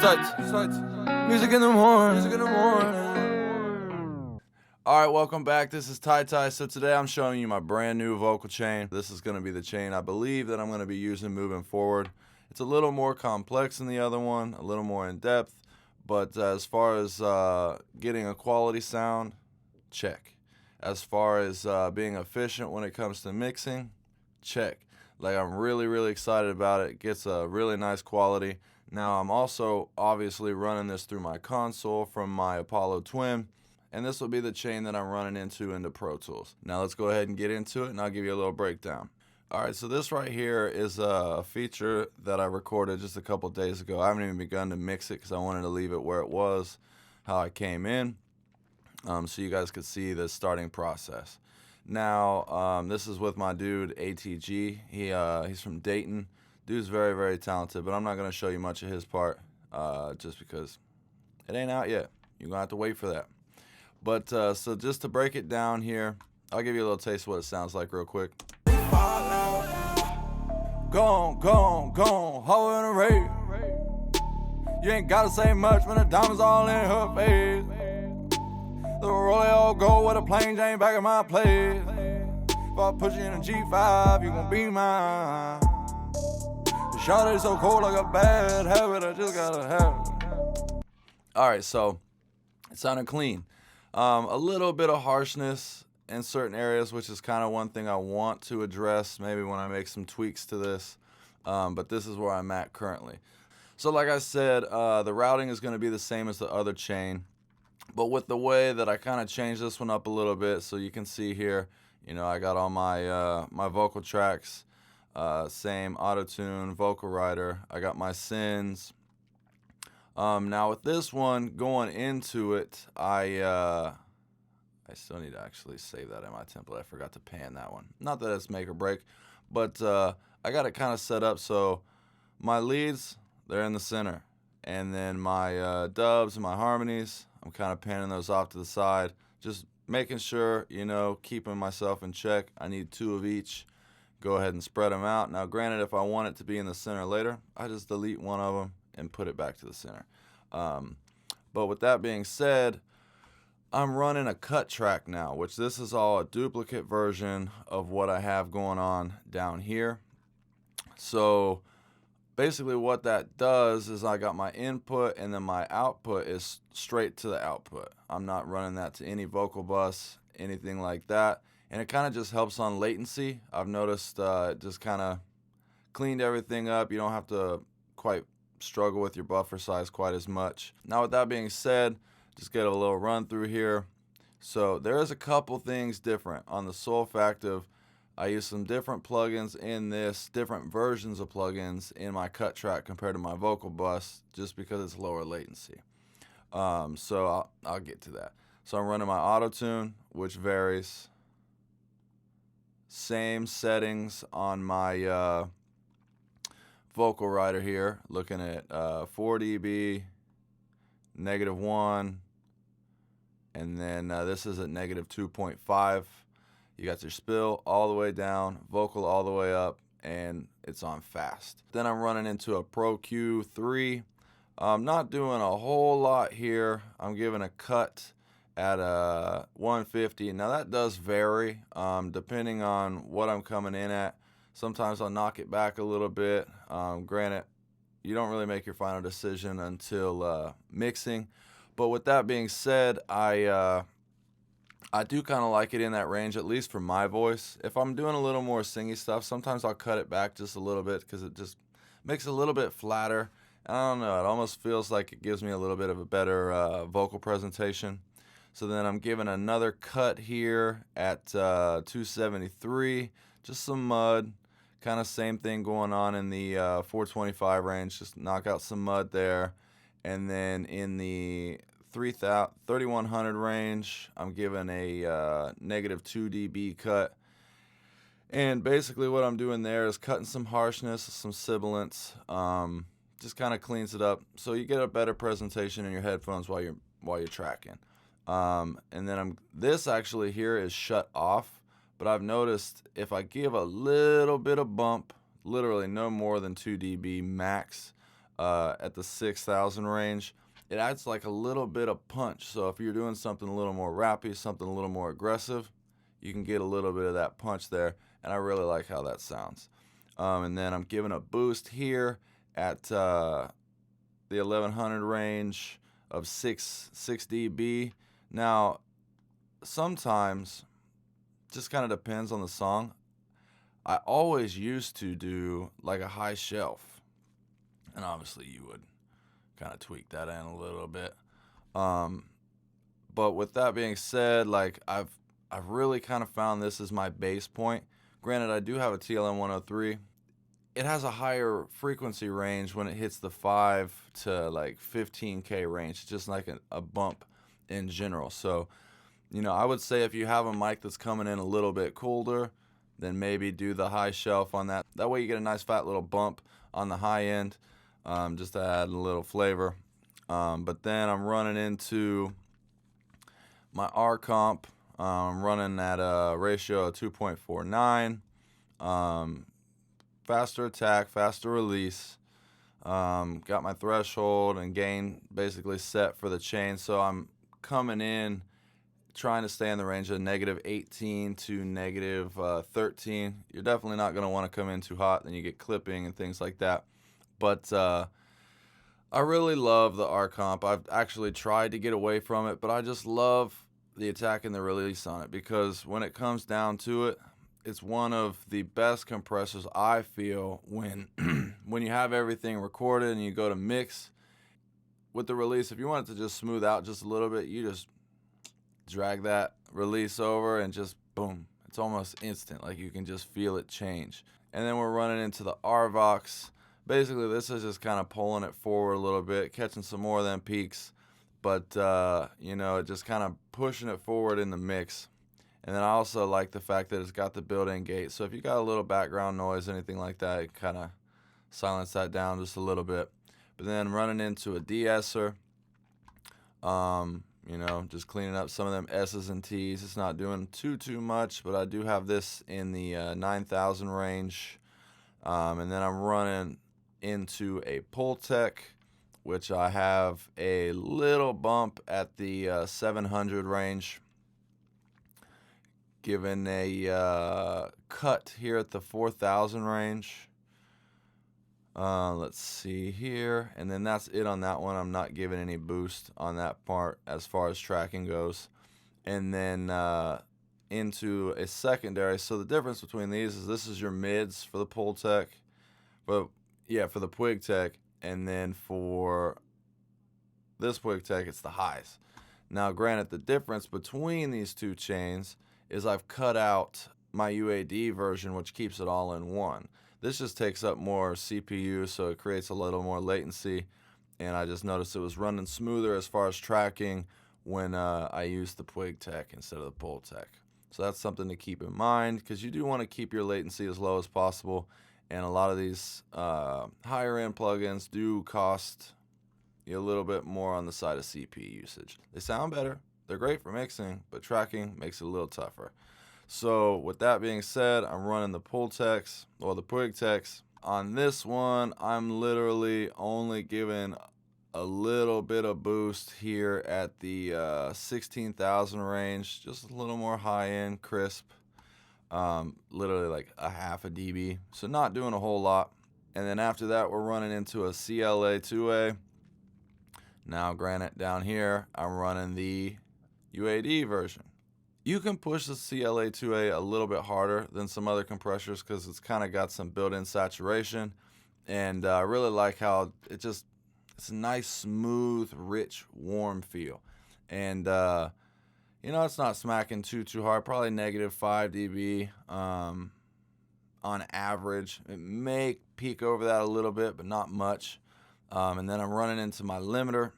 Music in the morning. Alright, welcome back. This is Ty Ty. So today I'm showing you my brand new vocal chain. This is going to be the chain I believe that I'm going to be using moving forward. It's a little more complex than the other one, a little more in depth, but as far as getting a quality sound, check. As far as being efficient when it comes to mixing, check. Like, I'm really excited about it. It gets a really nice quality. Now I'm also obviously running this through my console from my Apollo Twin, and this will be the chain that I'm running into Pro Tools. Now let's go ahead and get into it, and I'll give you a little breakdown. Alright, so this right here is a feature that I recorded just a couple days ago. I haven't even begun to mix it because I wanted to leave it where it was, how I came in, so you guys could see the starting process. Now, this is with my dude ATG. He's from Dayton. Dude's very talented, but I'm not going to show you much of his part just because it ain't out yet. You're going to have to wait for that. But so just to break it down here, I'll give you a little taste of what it sounds like real quick. Gone, hoe in a race. You ain't got to say much when the diamonds all in her face. The rollie all go with a plain Jane back in my place. If I put you in a G5, you gon' be mine. The shot is so cold like a bad habit, I just gotta have it. Alright, so it sounded clean. A little bit of harshness in certain areas, which is kind of one thing I want to address maybe when I make some tweaks to this. But this is where I'm at currently. So like I said, the routing is going to be the same as the other chain. But with the way that I kind of changed this one up a little bit, so you can see here, you know, I got all my my vocal tracks, same auto-tune, vocal writer. I got my sends. Now with this one going into it, I still need to actually save that in my template. I forgot to pan that one. Not that it's make or break, but I got it kind of set up so my leads, they're in the center, and then my dubs and my harmonies, I'm kind of panning those off to the side, just making sure, you know, keeping myself in check. I need 2 of each. Go ahead and spread them out. Now granted, if I want it to be in the center later, I just delete one of them and put it back to the center. But with that being said, I'm running a cut track now, which this is all a duplicate version of what I have going on down here. So basically what that does is I got my input and then my output is straight to the output. I'm not running that to any vocal bus, anything like that. And it kind of just helps on latency. I've noticed it just kind of cleaned everything up. You don't have to quite struggle with your buffer size quite as much. Now with that being said, just get a little run through here. So there is a couple things different on the Solfactive. I use some different plugins in this, different versions of plugins in my cut track compared to my vocal bus, just because it's lower latency. So I'll get to that. So I'm running my auto-tune, which varies. Same settings on my vocal writer here, looking at 4 dB, -1, and then this is at -2.5. You got your spill all the way down, vocal all the way up, and it's on fast. Then I'm running into a Pro Q3. I'm not doing a whole lot here. I'm giving a cut at 150. Now that does vary depending on what I'm coming in at. Sometimes I'll knock it back a little bit. Granted, you don't really make your final decision until mixing. But with that being said, I do kind of like it in that range, at least for my voice. If I'm doing a little more singy stuff, sometimes I'll cut it back just a little bit because it just makes it a little bit flatter. I don't know, it almost feels like it gives me a little bit of a better vocal presentation. So then I'm giving another cut here at 273, just some mud. Kind of same thing going on in the 425 range, just knock out some mud there. And then in the 3100 range, I'm giving a -2 dB cut. And basically what I'm doing there is cutting some harshness, some sibilance, just kind of cleans it up so you get a better presentation in your headphones while you're tracking. And then this actually here is shut off, but I've noticed if I give a little bit of bump, literally no more than 2 dB max, at the 6,000 range. It adds like a little bit of punch. So if you're doing something a little more rappy, something a little more aggressive, you can get a little bit of that punch there. And I really like how that sounds. And then I'm giving a boost here at the 1100 range of 6 dB. Now, sometimes, just kind of depends on the song. I always used to do like a high shelf, and obviously you would kind of tweak that in a little bit. But with that being said, like I've really kind of found this as my bass point. Granted, I do have a TLM 103. It has a higher frequency range when it hits the 5 to like 15K range, just like a bump in general. So, I would say if you have a mic that's coming in a little bit colder, then maybe do the high shelf on that. That way you get a nice fat little bump on the high end, just to add a little flavor. But then I'm running into my R comp. I'm running at a ratio of 2.49. Faster attack, faster release. Got my threshold and gain basically set for the chain. So I'm coming in trying to stay in the range of -18 to -13. You're definitely not going to want to come in too hot, then you get clipping and things like that. But I really love the R comp. I've actually tried to get away from it, but I just love the attack and the release on it, because when it comes down to it, it's one of the best compressors I feel when when you have everything recorded and you go to mix. With the release, if you want it to just smooth out just a little bit, you just drag that release over and just boom, it's almost instant. Like you can just feel it change. And then we're running into the RVox. Basically, this is just kind of pulling it forward a little bit, catching some more of them peaks, but just kind of pushing it forward in the mix. And then I also like the fact that it's got the built-in gate. So if you got a little background noise, anything like that, it kind of silence that down just a little bit. But then running into a de-esser, just cleaning up some of them S's and T's. It's not doing too much, but I do have this in the 9,000 range. And then I'm running into a Pultec, which I have a little bump at the 700 range. Given a cut here at the 4,000 range. Let's see here. And then that's it on that one. I'm not giving any boost on that part as far as tracking goes. And then into a secondary. So the difference between these is this is your mids for the Pultec. For the Pwigtec. And then for this Pwigtec, it's the highs. Now, granted, the difference between these two chains is I've cut out my UAD version, which keeps it all in one. This just takes up more CPU, so it creates a little more latency, and I just noticed it was running smoother as far as tracking when I used the Pwigtec instead of the Pultec. So that's something to keep in mind, because you do want to keep your latency as low as possible, and a lot of these higher-end plugins do cost you a little bit more on the side of CPU usage. They sound better. They're great for mixing, but tracking makes it a little tougher. So with that being said, I'm running the Pultecs or the Pwigtecs. On this one, I'm literally only giving a little bit of boost here at the 16,000 range, just a little more high-end, crisp, literally like a half a dB. So not doing a whole lot. And then after that, we're running into a CLA 2A. Now, granted, down here, I'm running the UAD version. You can push the CLA 2A a little bit harder than some other compressors because it's kind of got some built-in saturation, and I really like how it's a nice, smooth, rich, warm feel. And it's not smacking too hard, probably -5 dB on average. It may peak over that a little bit, but not much. And then I'm running into my limiter,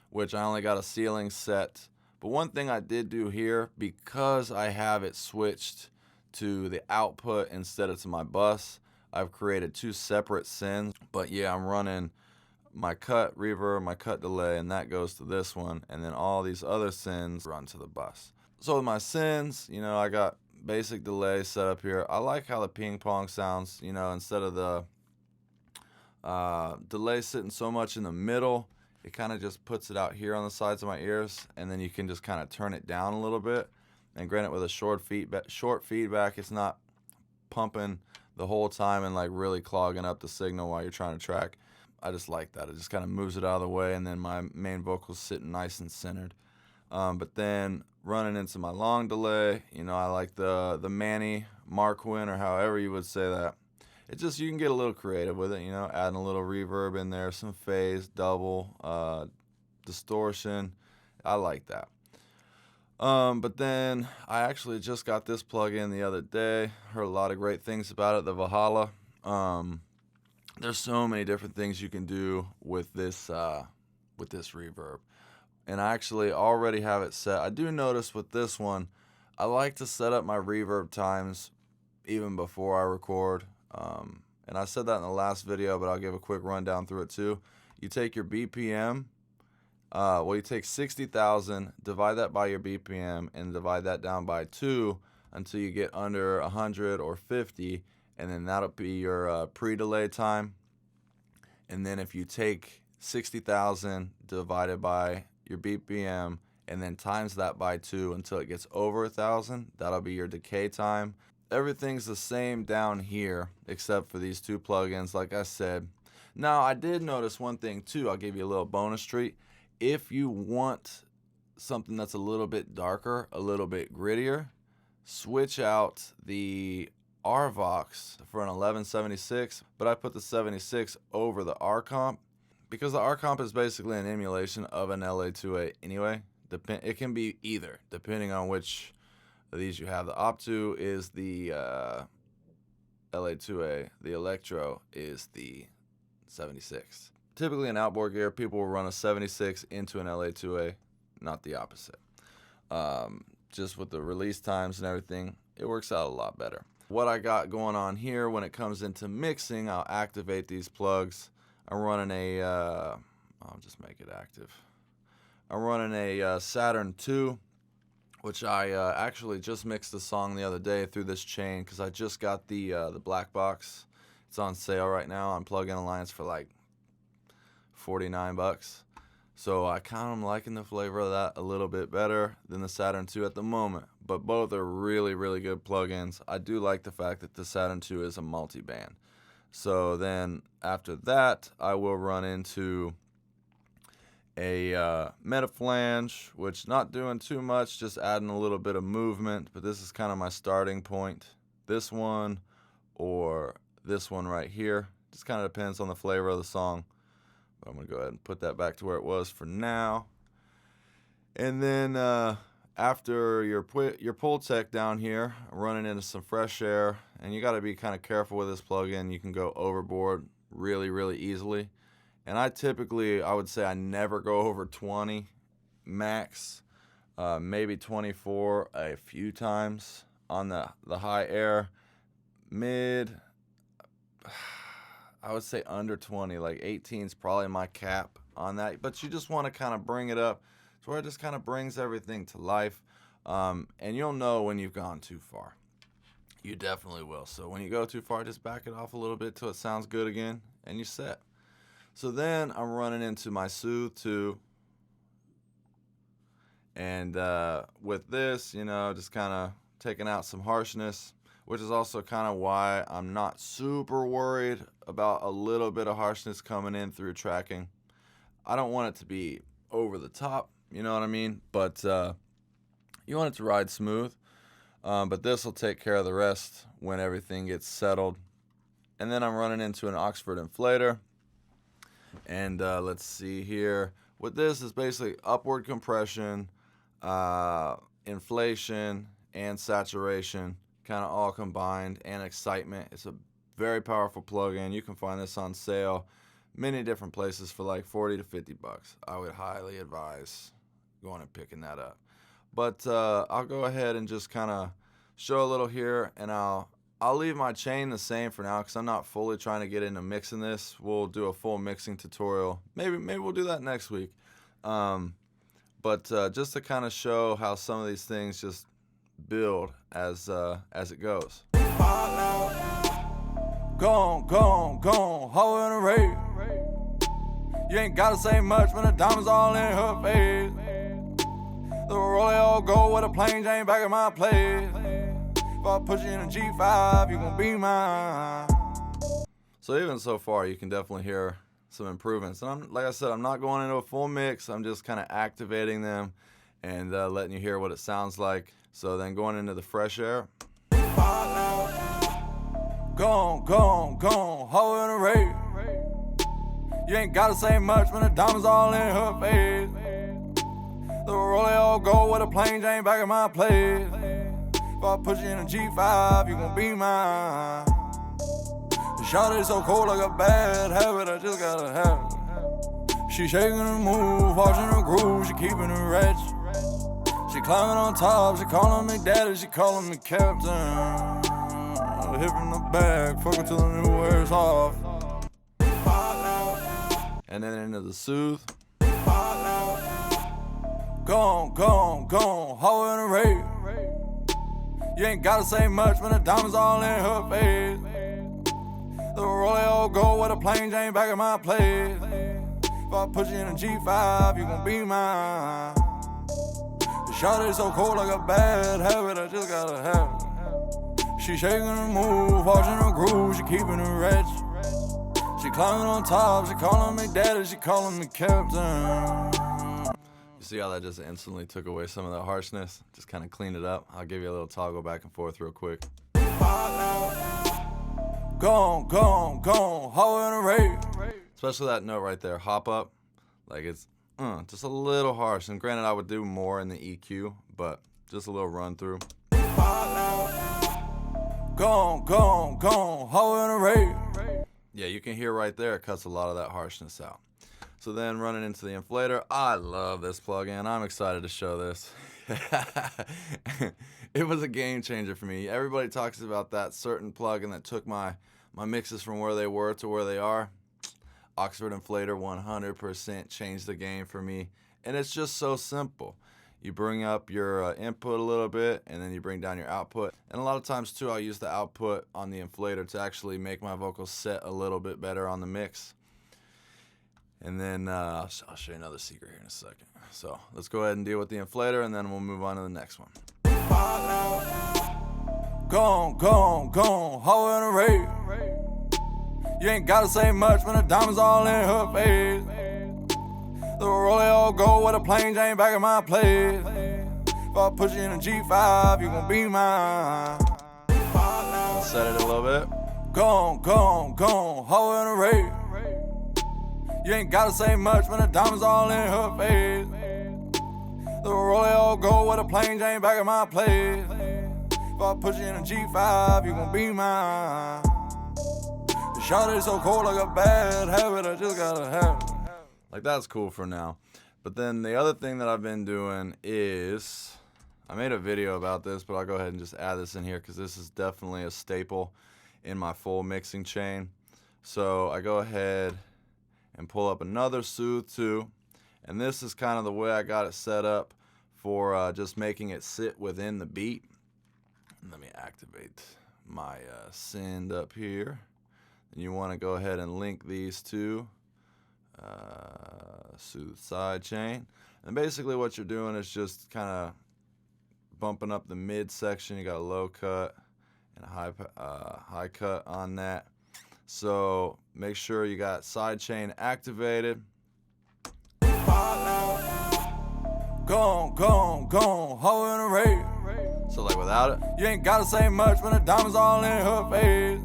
which I only got a ceiling set. But one thing I did do here, because I have it switched to the output instead of to my bus, I've created two separate sends. But yeah, I'm running my cut reverb, my cut delay, and that goes to this one. And then all these other sends run to the bus. So with my sends, I got basic delay set up here. I like how the ping pong sounds, instead of the Delay sitting so much in the middle, it kind of just puts it out here on the sides of my ears, and then you can just kind of turn it down a little bit. And granted, with a short feedback, it's not pumping the whole time and like really clogging up the signal while you're trying to track. I just like that. It just kind of moves it out of the way, and then my main vocals sitting nice and centered. But then running into my long delay, you know, I like the Manny Marquin, or however you would say that. It's just, you can get a little creative with it, you know, adding a little reverb in there, some phase, double, distortion. I like that. But then I actually just got this plug-in the other day. Heard a lot of great things about it, the Valhalla. There's so many different things you can do with this reverb. And I actually already have it set. I do notice with this one, I like to set up my reverb times even before I record. And I said that in the last video, but I'll give a quick rundown through it too. You take your BPM, you take 60,000, divide that by your BPM, and divide that down by 2 until you get under 100 or 50, and then that'll be your pre-delay time. And then if you take 60,000 divided by your BPM and then times that by 2 until it gets over 1,000, that'll be your decay time. Everything's the same down here except for these two plugins, like I said. Now, I did notice one thing too. I'll give you a little bonus treat. If you want something that's a little bit darker, a little bit grittier, switch out the RVox for an 1176, but I put the 76 over the R-Comp because the R-Comp is basically an emulation of an LA2A anyway. It can be either, depending on which of these you have. The Optu is the LA2A. The Electro is the 76. Typically in outboard gear, people will run a 76 into an LA2A, not the opposite. Just with the release times and everything, it works out a lot better. What I got going on here when it comes into mixing, I'll activate these plugs. I'm running I'll just make it active. I'm running a Saturn II, which I actually just mixed a song the other day through this chain because I just got the black box. It's on sale right now on Plug-in Alliance for like $49. So I kind of am liking the flavor of that a little bit better than the Saturn II at the moment. But both are really, really good plugins. I do like the fact that the Saturn II is a multi-band. So then after that, I will run into a Metaflange, which not doing too much, just adding a little bit of movement. But this is kind of my starting point. This one or this one right here. Just kind of depends on the flavor of the song. But I'm going to go ahead and put that back to where it was for now. And then after your Pultec down here, running into some fresh air, and you got to be kind of careful with this plugin. You can go overboard really, really easily. And I would say I never go over 20 max, maybe 24 a few times on the high air. Mid, I would say under 20, like 18 is probably my cap on that. But you just want to kind of bring it up to where it just kind of brings everything to life. And you'll know when you've gone too far. You definitely will. So when you go too far, just back it off a little bit till it sounds good again, and you're set. So then I'm running into my Soothe 2. And with this, you know, just kind of taking out some harshness, which is also kind of why I'm not super worried about a little bit of harshness coming in through tracking. I don't want it to be over the top, you know what I mean? But you want it to ride smooth. But this will take care of the rest when everything gets settled. And then I'm running into an Oxford inflator. And let's see here. With this is basically upward compression, inflation, and saturation, kind of all combined, and excitement. It's a very powerful plugin. You can find this on sale many different places for like 40 to 50 bucks. I would highly advise going and picking that up. But I'll go ahead and just kind of show a little here, and I'll leave my chain the same for now because I'm not fully trying to get into mixing this. We'll do a full mixing tutorial. Maybe we'll do that next week. But just to kind of show how some of these things just build as it goes. Gone, hoe in a rave. You ain't gotta say much when the diamonds all in her face. The rollie all gold with a plain Jane back in my place. If I put you in a G5, you gon' be mine. So even so far, you can definitely hear some improvements. And like I said, I'm not going into a full mix. I'm just kind of activating them and letting you hear what it sounds like. So then going into the fresh air. Gone, hoe in a rave. You ain't gotta say much when the diamonds all in her face. The rollie all gold with a plain Jane back in my place. If I put you in a G5, you gon' be mine. The shawty so cold like a bad habit, I just gotta have it. She shaking her move, watching her groove, she keeping her rich. She climbing on top, she calling me daddy, she calling me captain. Hip in the back, fuck until the new wears off. And then into the soothe. Gone, hoe in a rave. You ain't gotta say much when the diamonds all in her face. The rollie all gold with a plain Jane back in my place. If I put you in a G5, you gon' be mine. The shawty so cold like a bad habit, I just gotta have it. She shaking her move, watching her groove, she keeping her rich. She climbing on top, she calling me daddy, she calling me captain. You see how that just instantly took away some of that harshness? Just kind of cleaned it up. I'll give you a little toggle back and forth real quick. Gone, hoe in a rave. Especially that note right there, hop up. Like it's just a little harsh. And granted, I would do more in the EQ, but just a little run through. Gone, hoe in a rave. Yeah, you can hear right there, it cuts a lot of that harshness out. So then running into the inflator, I love this plugin. I'm excited to show this. It was a game changer for me. Everybody talks about that certain plugin that took my mixes from where they were to where they are. Oxford Inflator 100% changed the game for me. And it's just so simple. You bring up your input a little bit, and then you bring down your output. And a lot of times, too, I'll use the output on the inflator to actually make my vocals set a little bit better on the mix. And then I'll show you another secret here in a second. So let's go ahead and deal with the inflator, and then we'll move on to the next one. Gone, hoe in a rave. You ain't gotta say much when the diamonds all in her face. The rollie all gold with a plain Jane back in my place. If I put you in a G5, you gon' be mine. Let's set it a little bit. Gone, hoe in a rave. You ain't gotta say much when the diamonds all in her face. The rollie all gold with a plain Jane back in my place. If I put you in a G5, you gon' be mine. The shawty so cold like a bad habit, I just gotta have it. Like, that's cool for now. But then the other thing that I've been doing is, I made a video about this, but I'll go ahead and just add this in here because this is definitely a staple in my full mixing chain. So I go ahead and pull up another Soothe 2. And this is kind of the way I got it set up for just making it sit within the beat. Let me activate my send up here. And you want to go ahead and link these two. Soothe side chain, and basically what you're doing is just kind of bumping up the mid section. You got a low cut and a high cut on that, so make sure you got side chain activated. Gone, hoe in a rave. So like without it, you ain't gotta say much when the diamonds all in her face.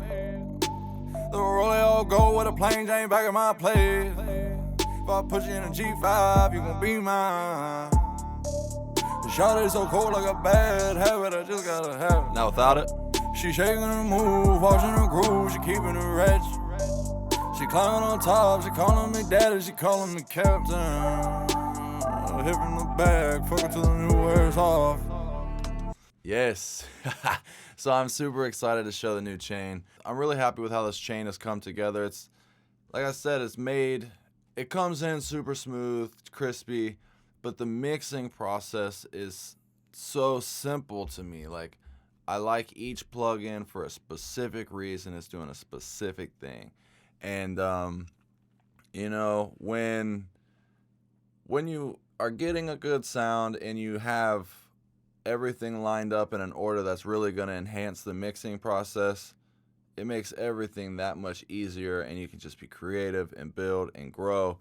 The rollie all gold with a plain Jane back in my place. If I put you in a G5, you gon' be mine. The shawty so cold like a bad habit, I just gotta have it. Now without it, she shaking her move, watching her groove, she keeping her rich. She climbing on top, she calling me daddy, she calling me captain. Hip in the back, fuck until the new wears off. Yes. So I'm super excited to show the new chain. I'm really happy with how this chain has come together. It's, like I said, it comes in super smooth, crispy, but the mixing process is so simple to me. Like, I like each plugin for a specific reason. It's doing a specific thing. And, you know, when you are getting a good sound and you have everything lined up in an order that's really going to enhance the mixing process, it makes everything that much easier, and you can just be creative and build and grow.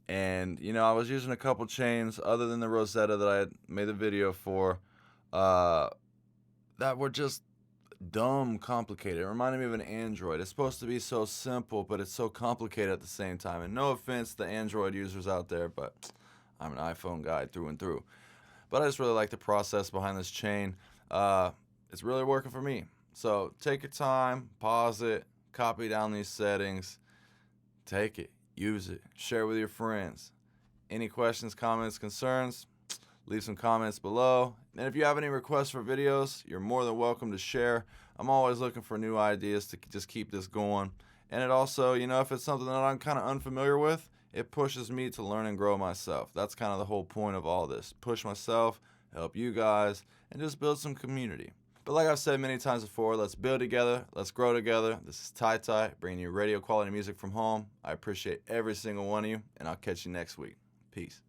And, you know, I was using a couple chains other than the Rosetta that I had made the video for, that were just dumb complicated. It reminded me of an Android. It's supposed to be so simple, but it's so complicated at the same time. And no offense to Android users out there, but I'm an iPhone guy through and through. But I just really like the process behind this chain. It's really working for me. So take your time, pause it, copy down these settings, take it, use it, share with your friends. Any questions, comments, concerns, leave some comments below. And if you have any requests for videos, you're more than welcome to share. I'm always looking for new ideas to just keep this going. And it also, you know, if it's something that I'm kind of unfamiliar with, it pushes me to learn and grow myself. That's kind of the whole point of all this. Push myself, help you guys, and just build some community. But like I've said many times before, let's build together, let's grow together. This is Ty Ty, bringing you radio quality music from home. I appreciate every single one of you, and I'll catch you next week. Peace.